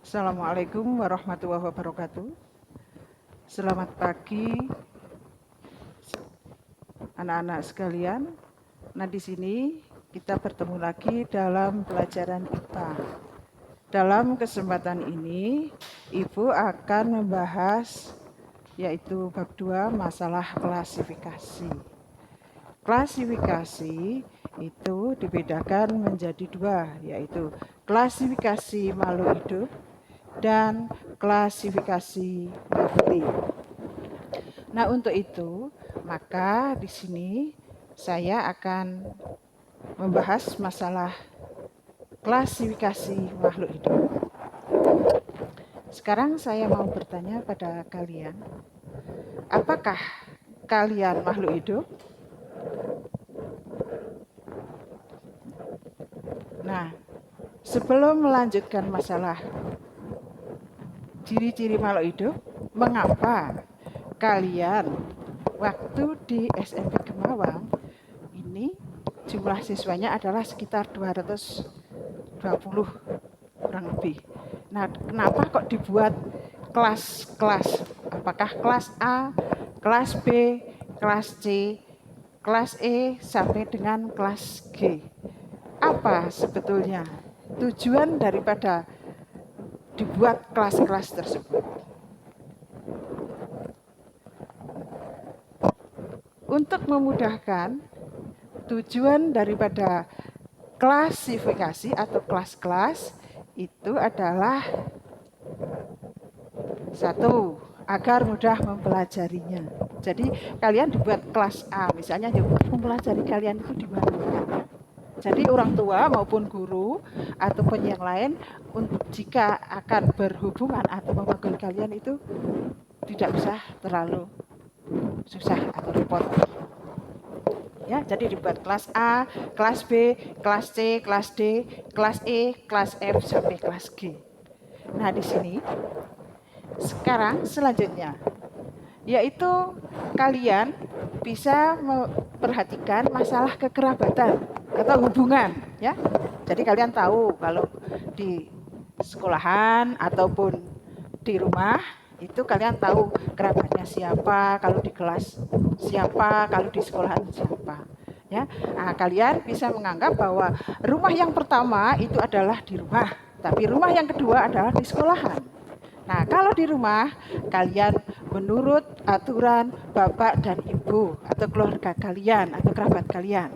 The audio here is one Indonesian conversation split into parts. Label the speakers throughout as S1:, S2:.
S1: Assalamualaikum warahmatullahi wabarakatuh. Selamat pagi anak-anak sekalian. Nah, di sini kita bertemu lagi dalam pelajaran IPA. Dalam kesempatan ini, Ibu akan membahas yaitu bab 2 masalah klasifikasi. Klasifikasi itu dibedakan menjadi dua, yaitu klasifikasi makhluk hidup dan klasifikasi nafti. Nah, untuk itu, maka di sini saya akan membahas masalah klasifikasi makhluk hidup. Sekarang saya mau bertanya pada kalian, apakah kalian makhluk hidup? Nah, sebelum melanjutkan masalah ciri-ciri makhluk hidup, mengapa kalian waktu di SMP Gemawang ini jumlah siswanya adalah sekitar 220 kurang lebih. Nah, kenapa kok dibuat kelas-kelas? Apakah kelas A, kelas B, kelas C, kelas E sampai dengan kelas G? Apa sebetulnya tujuan daripada dibuat kelas-kelas tersebut? Untuk memudahkan, tujuan daripada klasifikasi atau kelas-kelas itu adalah satu, agar mudah mempelajarinya. Jadi kalian dibuat kelas A, misalnya mempelajari kalian itu di mana? Jadi orang tua maupun guru ataupun yang lain jika akan berhubungan atau memanggil kalian itu tidak usah terlalu susah atau repot. Ya, jadi dibuat kelas A, kelas B, kelas C, kelas D, kelas E, kelas F sampai kelas G. Nah, di sini sekarang selanjutnya yaitu kalian bisa memperhatikan masalah kekerabatan atau hubungan, ya. Jadi kalian tahu kalau di sekolahan ataupun di rumah itu kalian tahu kerabatnya siapa, kalau di kelas siapa, kalau di sekolahan siapa, ya. Nah, kalian bisa menganggap bahwa rumah yang pertama itu adalah di rumah, tapi rumah yang kedua adalah di sekolahan. Nah, kalau di rumah kalian menurut aturan bapak dan ibu atau keluarga kalian atau kerabat kalian.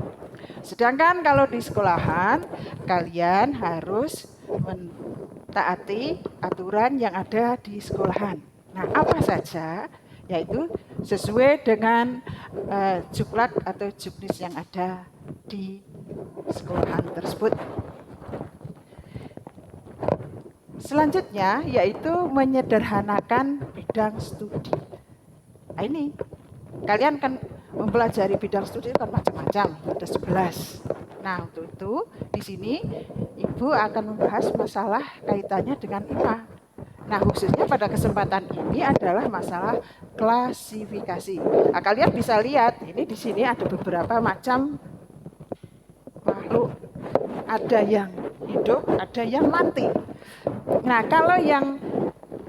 S1: Sedangkan kalau di sekolahan kalian harus mentaati aturan yang ada di sekolahan. Nah, apa saja? Yaitu sesuai dengan juklak atau juknis yang ada di sekolahan tersebut. Selanjutnya yaitu menyederhanakan bidang studi. Nah, ini kalian kan mempelajari bidang studi kan macam-macam, ada 11. Nah, untuk itu di sini Ibu akan membahas masalah kaitannya dengan IPA. Nah, khususnya pada kesempatan ini adalah masalah klasifikasi. Nah, kalian bisa lihat ini di sini ada beberapa macam makhluk, ada yang hidup, ada yang mati. Nah, kalau yang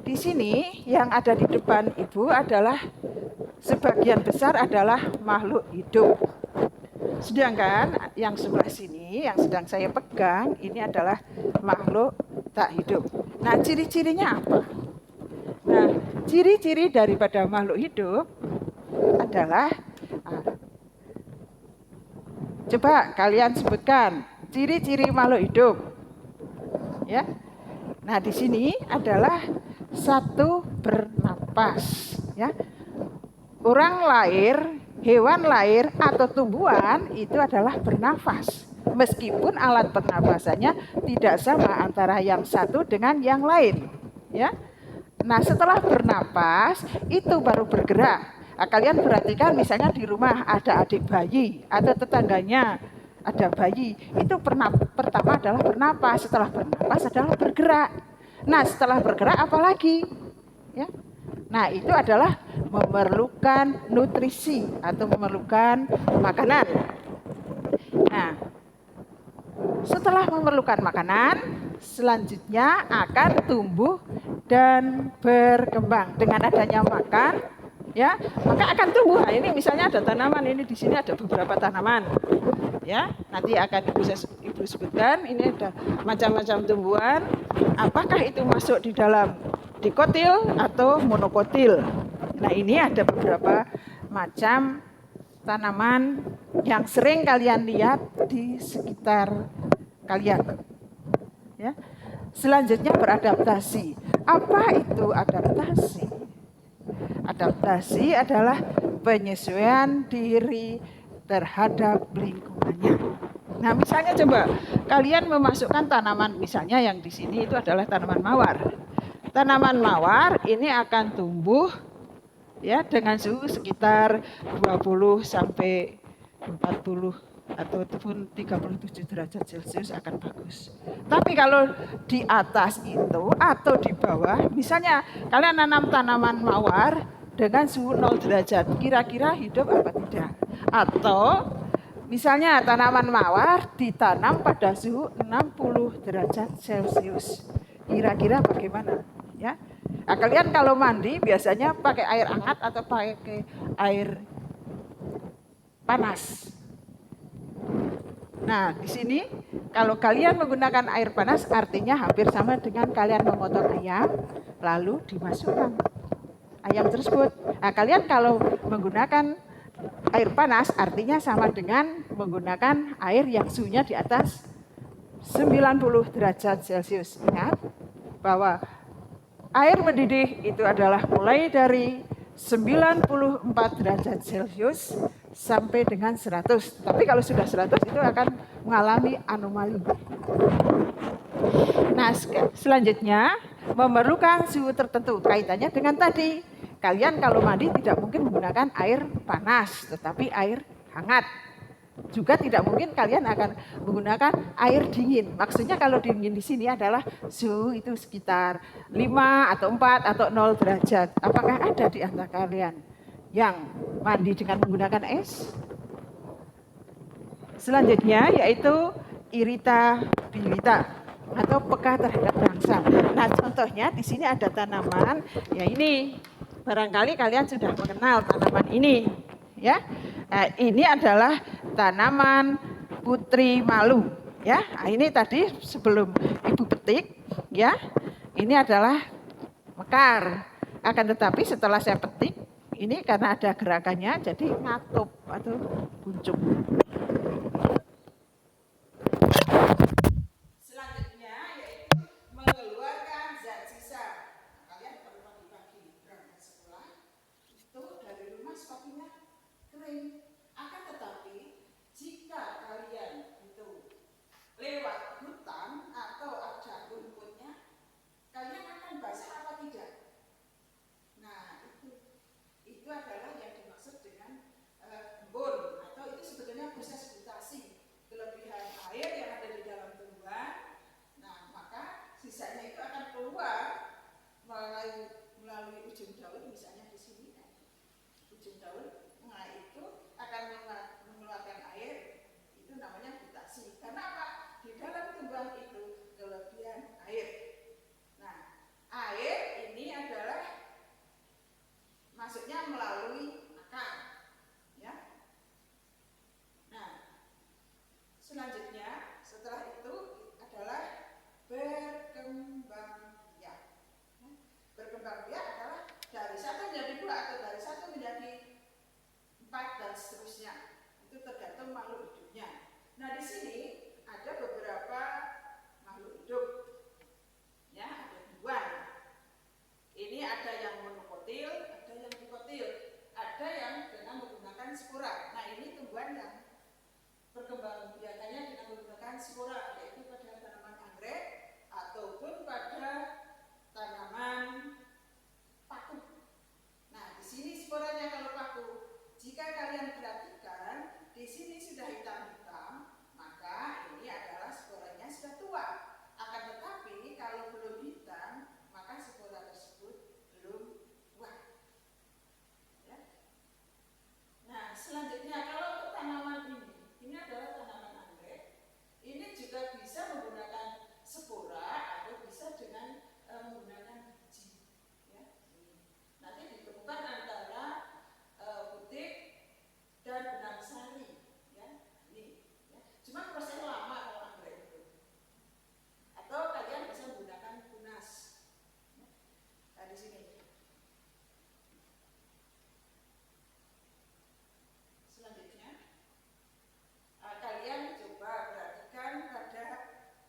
S1: di sini yang ada di depan Ibu adalah sebagian besar adalah makhluk hidup. Sedangkan yang sebelah sini yang sedang saya pegang ini adalah makhluk tak hidup. Nah, ciri-cirinya apa? Nah, ciri-ciri daripada makhluk hidup adalah coba kalian sebutkan ciri-ciri makhluk hidup. Ya. Nah, di sini adalah satu, bernapas, ya. Orang lahir, hewan lahir atau tumbuhan itu adalah bernafas. Meskipun alat pernapasannya tidak sama antara yang satu dengan yang lain, ya. Nah, setelah bernapas itu baru bergerak. Nah, kalian perhatikan misalnya di rumah ada adik bayi atau tetangganya ada bayi, itu pertama adalah bernapas, setelah bernapas adalah bergerak. Nah, setelah bergerak apa lagi? Ya. Nah, itu adalah memerlukan nutrisi atau memerlukan makanan. Nah, setelah memerlukan makanan, selanjutnya akan tumbuh dan berkembang. Dengan adanya makan, ya, maka akan tumbuh. Nah, ini misalnya ada tanaman, ini di sini ada beberapa tanaman. Ya, nanti akan Ibu sebutkan, ini ada macam-macam tumbuhan. Apakah itu masuk di dalam dikotil atau monokotil? Nah, ini ada beberapa macam tanaman yang sering kalian lihat di sekitar kalian. Ya. Selanjutnya beradaptasi. Apa itu adaptasi? Adaptasi adalah penyesuaian diri terhadap lingkungannya. Nah, misalnya coba kalian memasukkan tanaman, misalnya yang di sini itu adalah tanaman mawar. Tanaman mawar ini akan tumbuh ya dengan suhu sekitar 20 sampai 40 ataupun 37 derajat Celcius akan bagus. Tapi kalau di atas itu atau di bawah, misalnya kalian nanam tanaman mawar dengan suhu 0 derajat, kira-kira hidup apa tidak? Atau misalnya tanaman mawar ditanam pada suhu 60 derajat Celcius, kira-kira bagaimana? Ya, nah, kalian kalau mandi biasanya pakai air hangat atau pakai air panas? Nah, di sini kalau kalian menggunakan air panas artinya hampir sama dengan kalian memotong ayam lalu dimasukkan ayam tersebut. Nah, kalian kalau menggunakan air panas artinya sama dengan menggunakan air yang suhunya di atas 90 derajat Celcius. Ingat bahwa air mendidih itu adalah mulai dari 94 derajat Celcius sampai dengan 100. Tapi kalau sudah 100 itu akan mengalami anomali. Nah, selanjutnya memerlukan suhu tertentu. Kaitannya dengan tadi. Kalian kalau mandi tidak mungkin menggunakan air panas, tetapi air hangat. Juga tidak mungkin kalian akan menggunakan air dingin. Maksudnya kalau dingin di sini adalah suhu itu sekitar 5 atau 4 atau 0 derajat. Apakah ada di antara kalian yang mandi dengan menggunakan es? Selanjutnya yaitu iritabilitas atau peka terhadap rangsang. Nah, contohnya di sini ada tanaman, ya ini barangkali kalian sudah mengenal tanaman ini, ya. Nah, ini adalah tanaman putri malu, ya. Nah, ini tadi sebelum Ibu petik, ya. Ini adalah mekar. Akan tetapi setelah saya petik, ini karena ada gerakannya jadi ngatup atau buncung. Selanjutnya yaitu mengeluarkan zat sisa. Kalian pada pagi-pagi berangkat sekolah itu dari rumah sepatunya kering. Akan tetapi jika kalian itu lewat hutan atau ada rumputnya, kalian akan basah apa tidak? Nah, itu adalah yang dimaksud dengan embun atau itu sebetulnya proses gutasi, kelebihan air yang ada di dalam tumbuhan. Nah, maka sisanya itu akan keluar melalui ujung daun, misalnya di sini ujung daun. Nah, itu akan mengeluarkan air, itu namanya gutasi. Karena apa? Di dalam tumbuhan itu kelebihan air. Nah, air ini adalah masuknya melalui akar, ya. Nah, selanjutnya setelah itu adalah berkembang biak. Berkembang biak adalah dari satu menjadi dua atau dari satu menjadi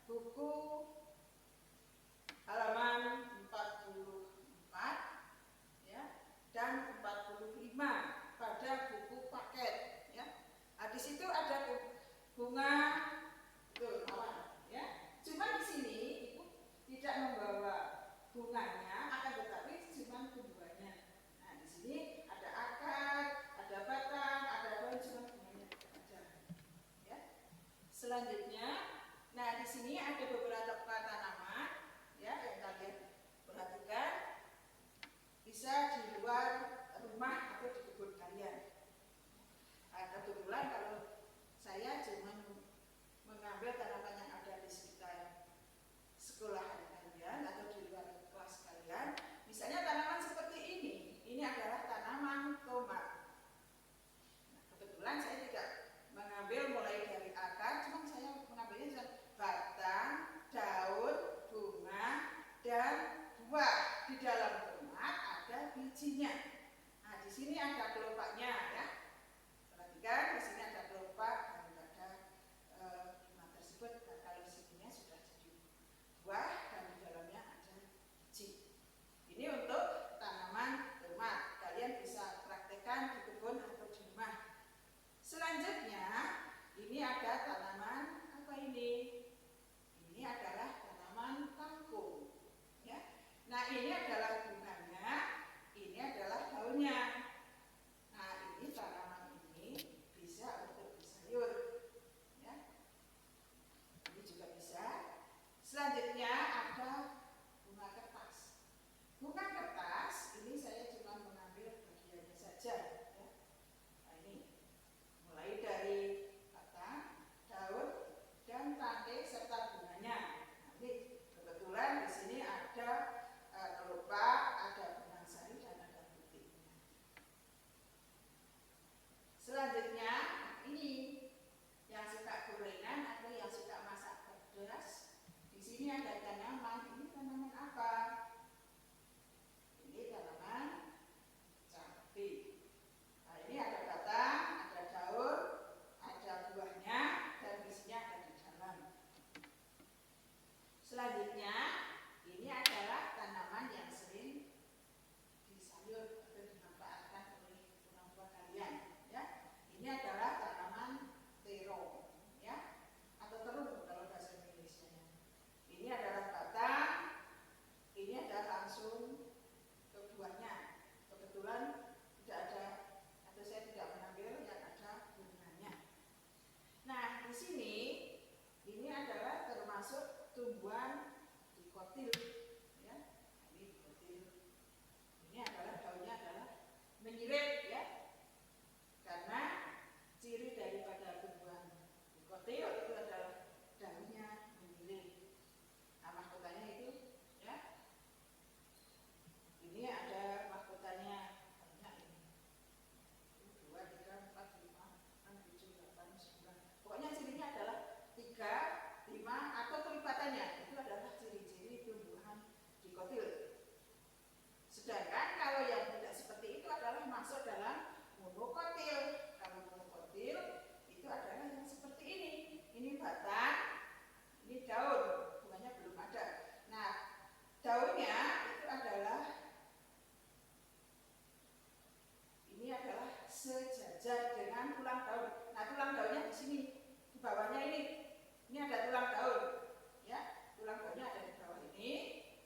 S1: buku halaman 44 ya, dan 45 pada buku paket ya. Nah, di situ ada bunga tuh awan ya. Cuma di sini Ibu tidak membawa bunganya, akan tetapi cuma tumbuhannya. Nah, di sini ada akar, ada batang, ada daun, cuma bunganya aja ya. Selanjutnya, nah di sini ada beberapa tanaman ya yang kalian perhatikan, bisa di luar rumah atau di kebun kalian. Nah, kebetulan kalau saya cuma mengambil tanaman yang ada di sekitar sekolah kalian atau di luar kelas kalian. Misalnya tanaman seperti ini adalah tanaman tomat. Nah, kebetulan saya tidak mengambil mulai dari akar, cuma saya mengambilnya batang, daun, bunga, dan buah. Di dalam tomat ada bijinya. Nah, di sini ada kelopaknya ya. Perhatikan, di sini ada kelopak daripada tomat tersebut. Nah, kalau sininya sudah jadi buah dan di dalamnya ada biji. Ini untuk tanaman tomat. Kalian bisa praktekkan di kebun atau di rumah. Selanjutnya, ini ada tanaman apa ini? Ini adalah tanaman kangkung. Ya. Nah, ini adalah bunganya, ini adalah daunnya. Nah, ini tanaman ini bisa untuk sayur. Ya. Ini juga bisa. Selanjutnya ada bunga kertas. Bunga kertas ini saya cuma mengambil bagiannya saja. Ya. Nah, ini mulai dari batang, daun, dan rantai serta bunganya. Nanti kebetulan di sini ada kelopak, ada benang sari, dan ada putihnya. Selanjutnya ini yang suka gorengan atau yang suka masak pedas. Di sini ada tanaman. Ini tanaman apa? Ini tanaman cabai. Nah, ini ada batang, ada daun, ada buahnya, dan isinya ada di dalam. Selanjutnya, ini adalah tanaman yang sering disayur atau dimanfaatkan oleh orang tua kalian. Ya. Ini adalah tanaman terong, ya, atau terung kalau bahasa Indonesia. Ini adalah batang, ini adalah langsung ke buahnya. Kebetulan tidak ada, atau saya tidak mengambil yang ada bunganya. Nah, di sini ini adalah termasuk tumbuhan dikotil, ya. Ini dikotil. Ini adalah daunnya adalah menyirip, ya. Karena ciri daripada tumbuhan dikotil itu adalah daunnya menyirip. Nah, mahkotanya itu, ya. Ini ada mahkotanya banyak ini. 2, 3, 4, 5, 6, 7, 8, 9. Pokoknya cirinya adalah 3, 5 atau kelipatannya. Itu adalah ciri-ciri tumbuhan dikotil. Sedangkan kalau yang tidak seperti itu adalah masuk dalam monokotil. Kalau monokotil itu adalah yang seperti ini. Ini batang, ini daun, bunganya belum ada. Nah, daunnya itu adalah sejajar dengan tulang daun. Nah, tulang daunnya di sini, di bawahnya ini. Ini ada tulang daun, ya. Tulang daunnya ada di bawah ini.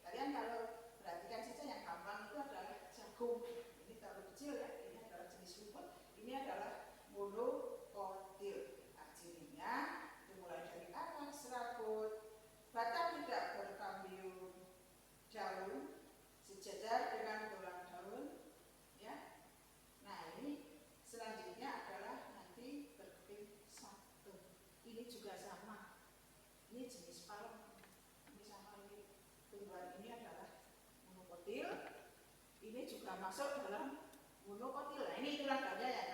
S1: Kalian kalau perhatikan saja yang gampang itu adalah jagung. Ini terlalu kecil ya. Ini adalah jenis rumput. Ini adalah monokotil. Nah, cirinya dimulai dari akar serabut, batang tidak berkambium, daun sejajar dengan tulang daun, ya. Nah, ini selanjutnya adalah nanti berkeping satu. Ini juga sama. Ini jenis palem. Ini sama ini. Tumbuhan ini adalah monokotil. Ini juga masuk dalam monokotil. Nah, ini tulang daunnya ya.